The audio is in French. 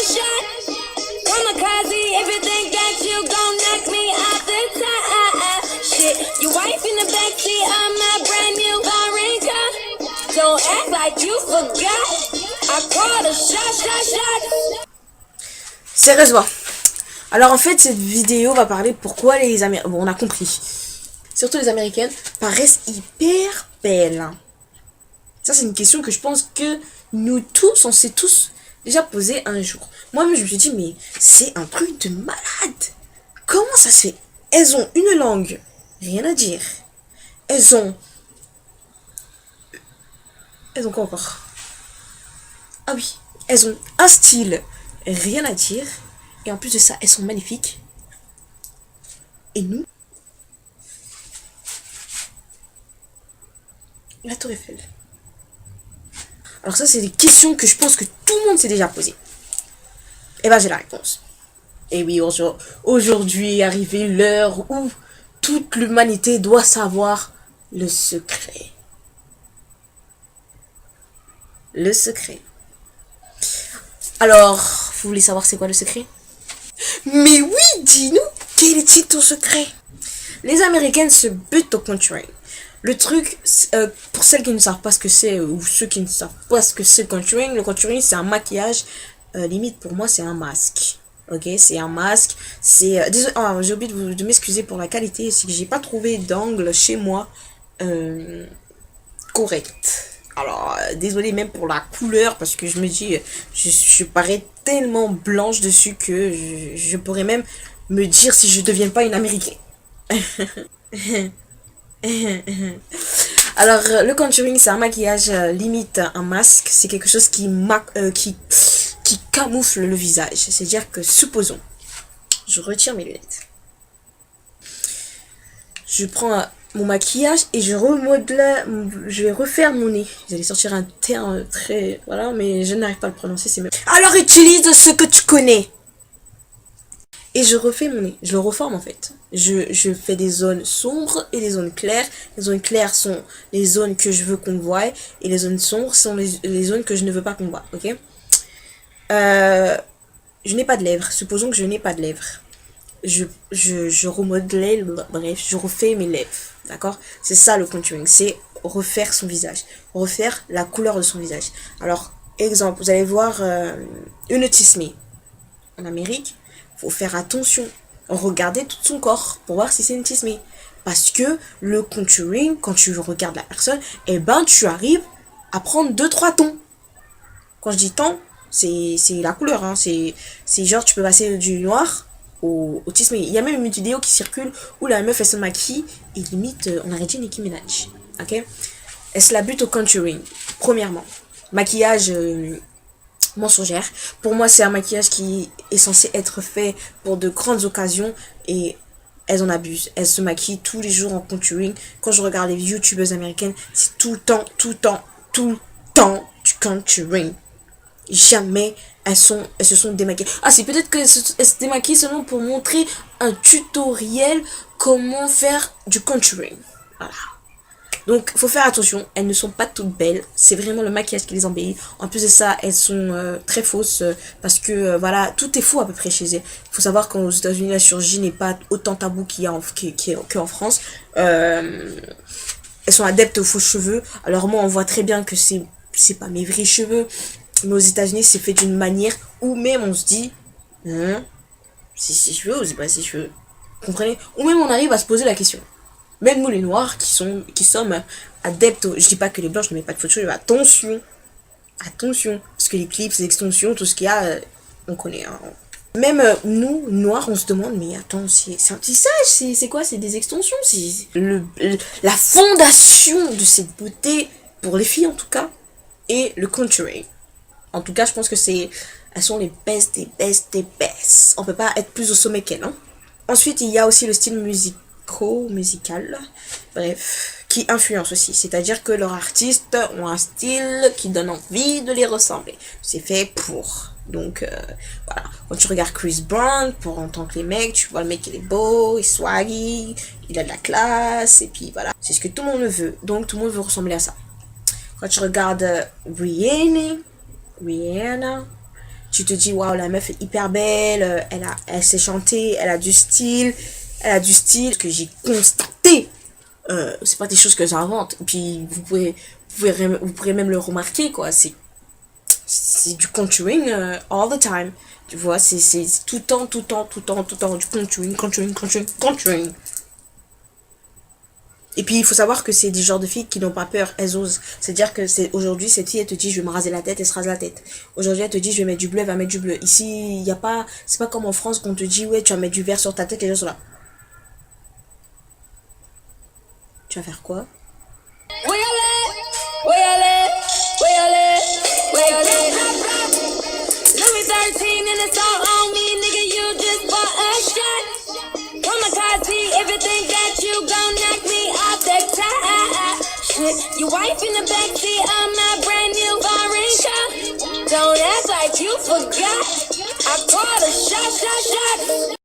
shot. Kamikaze, if you think that you gon' knock me off the top. Shit, your wife in the backseat of my brand new foreign car. Don't act like you forgot. I called a shot. Sérieusement. Alors en fait, cette vidéo va parler pourquoi les Américains... Bon, on a compris. Surtout les Américaines paraissent hyper belles. Ça, c'est une question que je pense que nous tous, on s'est tous déjà posé un jour. Moi-même, je me suis dit, mais c'est un truc de malade. Comment ça se fait? Elles ont une langue, rien à dire. Elles ont quoi encore? Ah oui, elles ont un style, rien à dire. Et en plus de ça, elles sont magnifiques. Et nous? La Tour Eiffel. Alors ça, c'est des questions que je pense que tout le monde s'est déjà posé. Et ben, j'ai la réponse. Et oui, aujourd'hui est arrivée l'heure où toute l'humanité doit savoir le secret. Le secret. Alors, vous voulez savoir c'est quoi le secret? Mais oui, dis-nous, quel est-il ton secret? Les Américaines se butent au contouring. Le truc, pour celles qui ne savent pas ce que c'est, ou ceux qui ne savent pas ce que c'est le contouring, c'est un maquillage, limite pour moi c'est un masque. Ok, c'est un masque, c'est... désolé, j'ai oublié de m'excuser pour la qualité, c'est que j'ai pas trouvé d'angle chez moi correct. Alors, désolé même pour la couleur, parce que je me dis, je parais tellement blanche dessus que je pourrais même me dire si je deviens pas une Américaine. Alors, le contouring, c'est un maquillage limite un masque. C'est quelque chose qui camoufle le visage. C'est-à-dire que, supposons, je retire mes lunettes. Je prends mon maquillage et je vais refaire mon nez. Vous allez sortir un terme très... Voilà, mais je n'arrive pas à le prononcer, c'est même... Alors utilise ce que tu connais. Et je refais mon nez, je le reforme en fait. Je fais des zones sombres et des zones claires. Les zones claires sont les zones que je veux qu'on voie. Et les zones sombres sont les zones que je ne veux pas qu'on voie, ok? Je n'ai pas de lèvres, supposons que je n'ai pas de lèvres. Je remodèle, bref, je refais mes lèvres, d'accord? C'est ça le contouring, c'est refaire son visage. Refaire la couleur de son visage. Alors, exemple, vous allez voir une Tismé en Amérique. Faut faire attention, regardez tout son corps pour voir si c'est une tismée. Parce que le contouring, quand tu regardes la personne, eh ben tu arrives à prendre 2-3 tons. Quand je dis ton, c'est la couleur, hein. C'est genre tu peux passer du noir au tismé. Il y a même une vidéo qui circule où la meuf elle se maquille et limite on aurait dit Nicki Minaj. Ok? Elle se la bute au contouring. Premièrement, maquillage mensongère. Pour moi, c'est un maquillage qui est censé être fait pour de grandes occasions et elles en abusent. Elles se maquillent tous les jours en contouring. Quand je regarde les youtubeuses américaines, c'est tout le temps du contouring. Jamais elles se sont démaquillées. Ah, c'est peut-être qu'elles se démaquillent seulement pour montrer un tutoriel comment faire du contouring. Voilà. Donc, faut faire attention, elles ne sont pas toutes belles. C'est vraiment le maquillage qui les embellit. En plus de ça, elles sont très fausses parce que, voilà, tout est faux à peu près chez elles. Il faut savoir qu'aux États-Unis, la chirurgie n'est pas autant tabou qu'en France. Elles sont adeptes aux faux cheveux. Alors moi, on voit très bien que c'est pas mes vrais cheveux. Mais aux États-Unis, c'est fait d'une manière où même on se dit, c'est ses cheveux ou c'est pas ses cheveux. Vous comprenez? Ou même on arrive à se poser la question. Même nous les noirs qui sommes adeptes je dis pas que les blanches ne mettent pas de faux cheveux, attention, parce que les clips, les extensions, tout ce qu'il y a, on connaît, hein. Même nous, noirs, on se demande, mais attends, c'est un tissage, c'est quoi? C'est des extensions, c'est la fondation de cette beauté, pour les filles en tout cas, et le contouring. En tout cas, je pense que elles sont les best des best. On peut pas être plus au sommet qu'elles, hein. Ensuite, il y a aussi le style musical, bref, qui influence aussi. C'est-à-dire que leurs artistes ont un style qui donne envie de les ressembler. C'est fait pour. Donc, voilà. Quand tu regardes Chris Brown, en tant que les mecs, tu vois le mec, il est beau, il est swaggy, il a de la classe, et puis voilà. C'est ce que tout le monde veut. Donc, tout le monde veut ressembler à ça. Quand tu regardes Rihanna, tu te dis waouh, la meuf est hyper belle, elle sait chanter, elle a du style, ce que j'ai constaté. C'est pas des choses que j'invente. Puis vous pourrez même le remarquer, quoi. C'est du contouring all the time. Tu vois, c'est tout le temps, du contouring. Et puis il faut savoir que c'est des genres de filles qui n'ont pas peur, elles osent. C'est-à-dire que aujourd'hui cette fille elle te dit je vais me raser la tête, elle se rase la tête. Aujourd'hui elle te dit je vais mettre du bleu, elle va mettre du bleu. Ici il y a pas, c'est pas comme en France qu'on te dit ouais tu vas mettre du vert sur ta tête, les gens sont là. Tu vas faire quoi? Where y'all at? Where y'all at? Where y'all at? Where y'all at? Louis 13 and it's all on me, nigga. You just bought a shot. Kamikaze, if you think that you gon' knock me off the top. Shit, your wife in the backseat of my brand new foreign car. Don't act like you forgot. I called a shot.